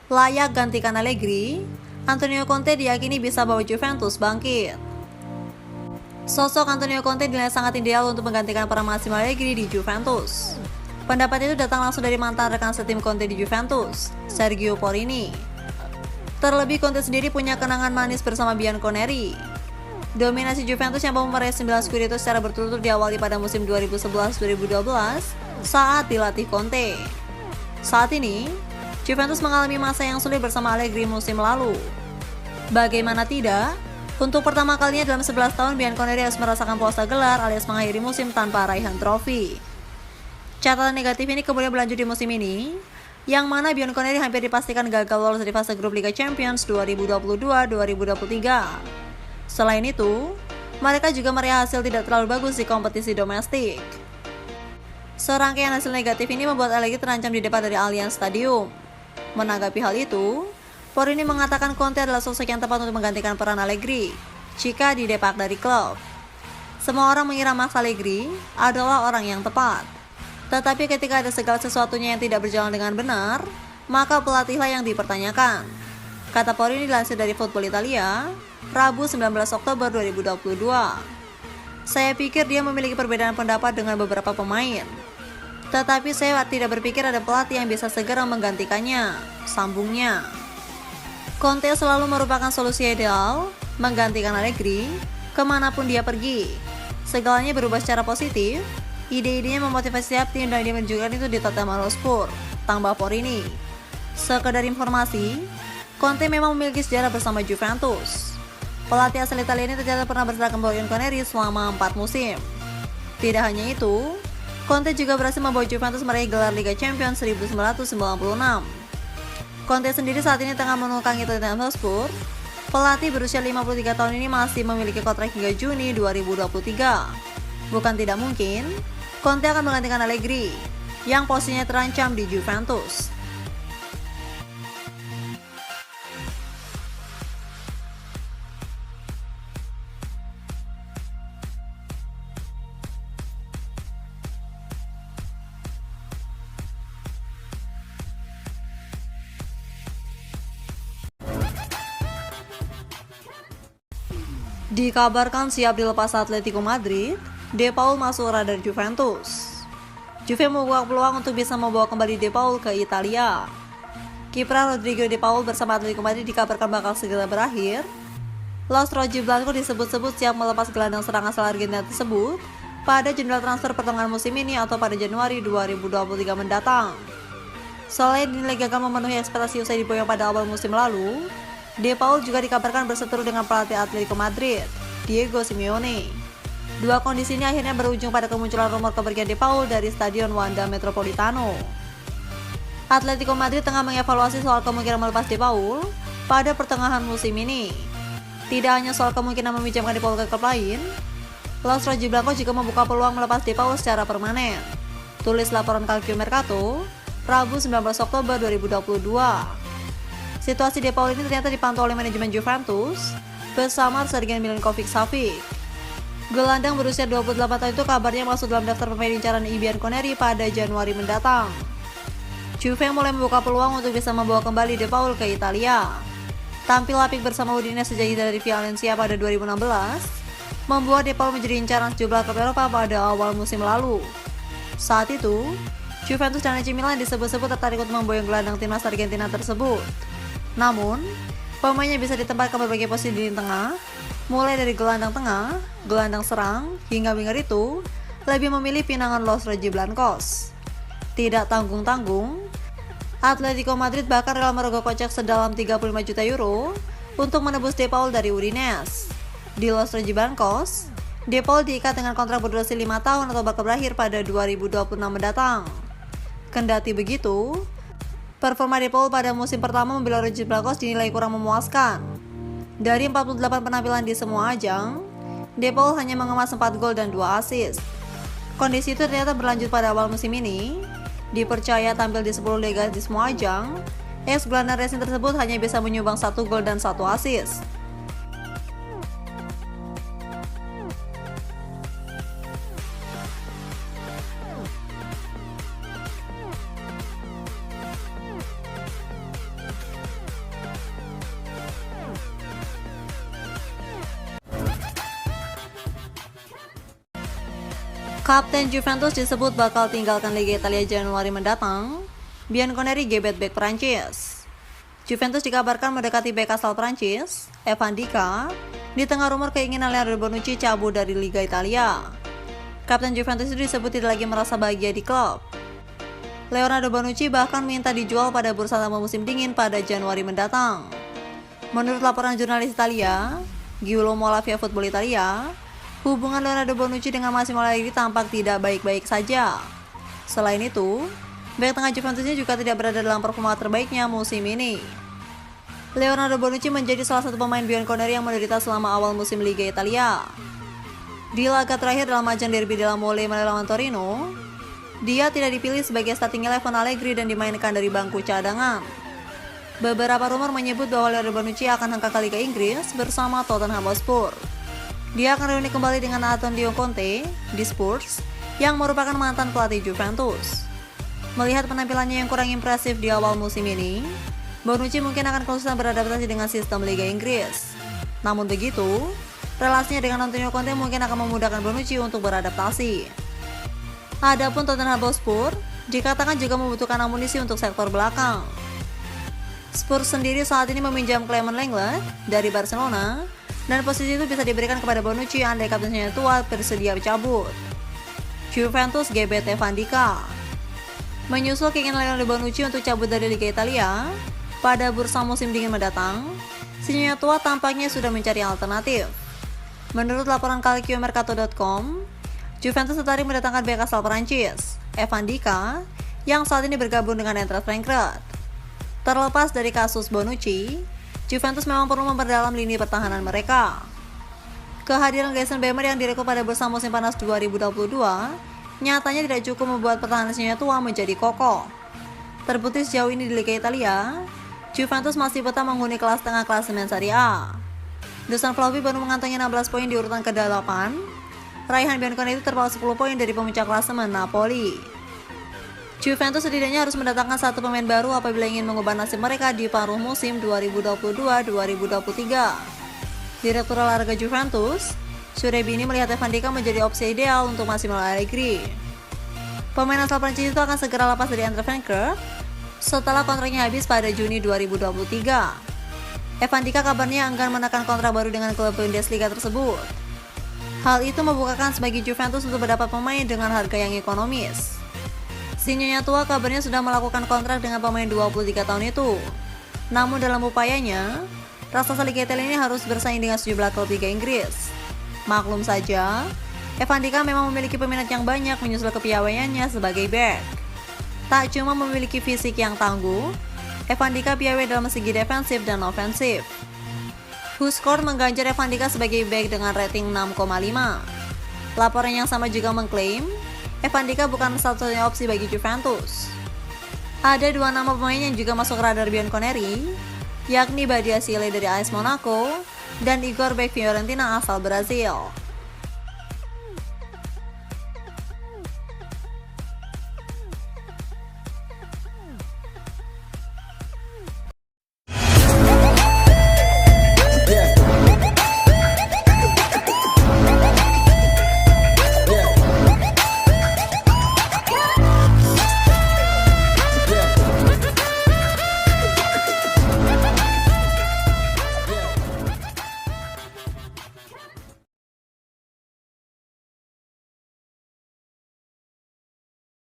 Layak gantikan Allegri, Antonio Conte diyakini bisa bawa Juventus bangkit. Sosok Antonio Conte dinilai sangat ideal untuk menggantikan peran Massimo Allegri di Juventus. Pendapat itu datang langsung dari mantan rekan setim Conte di Juventus, Sergio Porrini. Terlebih Conte sendiri punya kenangan manis bersama Bianconeri. Dominasi Juventus yang mampu meraih 9 Scudetto secara berturut-turut diawali pada musim 2011-2012 saat dilatih Conte. Saat ini, Juventus mengalami masa yang sulit bersama Allegri musim lalu. Bagaimana tidak, untuk pertama kalinya dalam 11 tahun Bianconeri harus merasakan puasa gelar alias mengakhiri musim tanpa raihan trofi. Catatan negatif ini kemudian berlanjut di musim ini, yang mana Bianconeri hampir dipastikan gagal lolos di fase grup Liga Champions 2022-2023. Selain itu, mereka juga meraih hasil tidak terlalu bagus di kompetisi domestik. Serangkaian hasil negatif ini membuat Allegri terancam di depan dari Allianz Stadium. Menanggapi hal itu, Porrini mengatakan Conte adalah sosok yang tepat untuk menggantikan peran Allegri jika didepak dari klub. Semua orang mengira Max Allegri adalah orang yang tepat. Tetapi ketika ada segala sesuatunya yang tidak berjalan dengan benar, maka pelatihlah yang dipertanyakan. Kata Porrini dilansir dari Football Italia, Rabu 19 Oktober 2022. Saya pikir dia memiliki perbedaan pendapat dengan beberapa pemain. Tetapi saya tidak berpikir ada pelatih yang bisa segera menggantikannya, sambungnya. Conte selalu merupakan solusi ideal, menggantikan Allegri, kemanapun dia pergi. Segalanya berubah secara positif, ide-idenya memotivasi setiap tim dan dia menunjukkan itu di Tottenham Hotspur, tambah Porrini. Sekedar informasi, Conte memang memiliki sejarah bersama Juventus. Pelatih asal Italia ini ternyata pernah berseragam Bianconeri selama 4 musim. Tidak hanya itu, Conte juga berhasil membawa Juventus meraih gelar Liga Champions 1996. Conte sendiri saat ini tengah menukangi Tottenham Hotspur. Pelatih berusia 53 tahun ini masih memiliki kontrak hingga Juni 2023. Bukan tidak mungkin, Conte akan menggantikan Allegri, yang posisinya terancam di Juventus. Dikabarkan siap dilepas Atletico Madrid, De Paul masuk radar Juventus. Juve membuka peluang untuk bisa membawa kembali De Paul ke Italia. Kiprah Rodrigo De Paul bersama Atletico Madrid dikabarkan bakal segera berakhir. Los Rojiblancos disebut-sebut siap melepas gelandang serang asal Argentina tersebut pada jendela transfer pertengahan musim ini atau pada Januari 2023 mendatang. Selain dinilai gagal memenuhi ekspektasi usai diboyong pada awal musim lalu, De Paul juga dikabarkan berseteru dengan pelatih Atletico Madrid, Diego Simeone. Dua kondisi ini akhirnya berujung pada kemunculan rumor kepergian De Paul dari Stadion Wanda Metropolitano. Atletico Madrid tengah mengevaluasi soal kemungkinan melepas De Paul pada pertengahan musim ini. Tidak hanya soal kemungkinan meminjamkan De Paul ke klub lain, Los Rojiblancos juga membuka peluang melepas De Paul secara permanen. Tulis laporan Calcio Mercato, Rabu 19 Oktober 2022. Situasi De Paul ini ternyata dipantau oleh manajemen Juventus bersama Sergen Milinkovic-Savic. Gelandang berusia 28 tahun itu kabarnya masuk dalam daftar pemain incaran Bianconeri pada Januari mendatang. Juve mulai membuka peluang untuk bisa membawa kembali De Paul ke Italia. Tampil apik bersama Udinese sejak dari Valencia pada 2016, membuat De Paul menjadi incaran sejumlah klub Eropa pada awal musim lalu. Saat itu, Juventus dan AC Milan disebut-sebut tertarik untuk memboyong gelandang timnas Argentina tersebut. Namun, pemainnya bisa ditempatkan berbagai posisi di lini tengah, mulai dari gelandang tengah, gelandang serang, hingga winger itu lebih memilih pinangan Los Rojiblancos. Tidak tanggung-tanggung, Atletico Madrid bahkan rela merogoh kocek sedalam 35 juta euro untuk menebus De Paul dari Udinese. Di Los Rojiblancos, De Paul diikat dengan kontrak berdurasi 5 tahun atau bakal berakhir pada 2026 mendatang. Kendati begitu, performa De Paul pada musim pertama membela Rojiblancos dinilai kurang memuaskan. Dari 48 penampilan di semua ajang, De Paul hanya mengemas 4 gol dan 2 assist. Kondisi itu ternyata berlanjut pada awal musim ini. Dipercaya tampil di 10 liga di semua ajang, ex-gelandang Racing tersebut hanya bisa menyumbang 1 gol dan 1 assist. Kapten Juventus disebut bakal tinggalkan Liga Italia Januari mendatang. Bianconeri gebet bek Prancis. Juventus dikabarkan mendekati bek asal Prancis, Evan Dika, di tengah rumor keinginan Leonardo Bonucci cabut dari Liga Italia. Kapten Juventus itu disebut tidak lagi merasa bahagia di klub. Leonardo Bonucci bahkan minta dijual pada bursa tamu musim dingin pada Januari mendatang. Menurut laporan jurnalis Italia, Giulio Mola via Football Italia, hubungan Leonardo Bonucci dengan Massimo Allegri tampak tidak baik-baik saja. Selain itu, bek tengah Juventus ini juga tidak berada dalam performa terbaiknya musim ini. Leonardo Bonucci menjadi salah satu pemain bianconeri yang menderita selama awal musim Liga Italia. Di laga terakhir dalam ajang Derby della Mole melawan Torino, dia tidak dipilih sebagai starting eleven Allegri dan dimainkan dari bangku cadangan. Beberapa rumor menyebut bahwa Leonardo Bonucci akan hengkang ke Liga Inggris bersama Tottenham Hotspur. Dia akan reuni kembali dengan Antonio Conte di Spurs, yang merupakan mantan pelatih Juventus. Melihat penampilannya yang kurang impresif di awal musim ini, Bonucci mungkin akan kesulitan beradaptasi dengan sistem Liga Inggris. Namun begitu, relasinya dengan Antonio Conte mungkin akan memudahkan Bonucci untuk beradaptasi. Adapun Tottenham Hotspur dikatakan juga membutuhkan amunisi untuk sektor belakang. Spurs sendiri saat ini meminjam Clement Lenglet dari Barcelona, dan posisi itu bisa diberikan kepada Bonucci andai kaptennya tua bersedia cabut. Juventus gebet Evan Dika. Menyusul keinginan Leonardo Bonucci untuk cabut dari Liga Italia pada bursa musim dingin mendatang, Sinyonya tua tampaknya sudah mencari alternatif. Menurut laporan calciomercato.com, Juventus tertarik mendatangkan bek asal Perancis, Evan Dika, yang saat ini bergabung dengan Eintracht Frankfurt. Terlepas dari kasus Bonucci, Juventus memang perlu memperdalam lini pertahanan mereka. Kehadiran Jason Bemer yang direkrut pada bursa musim panas 2022 nyatanya tidak cukup membuat pertahanan Sinyonya tua menjadi kokoh. Terbukti sejauh ini di Liga Italia, Juventus masih betah menghuni kelas tengah klasemen Serie A. Dusan Vlahovic baru mengantongi 16 poin di urutan ke-8. Raihan Bianconeri itu terpaut 10 poin dari pemuncak klasemen Napoli. Juventus setidaknya harus mendatangkan satu pemain baru apabila ingin mengubah nasib mereka di paruh musim 2022-2023. Direktur olahraga Juventus, Surebini melihat Evan Dika menjadi opsi ideal untuk Massimo Allegri. Pemain asal Prancis itu akan segera lepas dari Eintracht Frankfurt setelah kontraknya habis pada Juni 2023. Evan Dika kabarnya enggan menekan kontrak baru dengan klub Bundesliga tersebut. Hal itu membukakan sebagai Juventus untuk mendapat pemain dengan harga yang ekonomis. Sinyonya tua kabarnya sudah melakukan kontrak dengan pemain 23 tahun itu. Namun dalam upayanya, raksasa Liga Italia ini harus bersaing dengan sejumlah klub Liga Inggris. Maklum saja, Evan Dika memang memiliki peminat yang banyak menyusul kepiawaiannya sebagai bek. Tak cuma memiliki fisik yang tangguh, Evan Dika piawai dalam segi defensif dan ofensif. WhoScored mengganjar Evan Dika sebagai bek dengan rating 6,5. Laporan yang sama juga mengklaim Evan Dika bukan satu-satunya opsi bagi Juventus. Ada dua nama pemain yang juga masuk radar Bianconeri, yakni Badiashile dari AS Monaco dan Igor bek Fiorentina asal Brazil.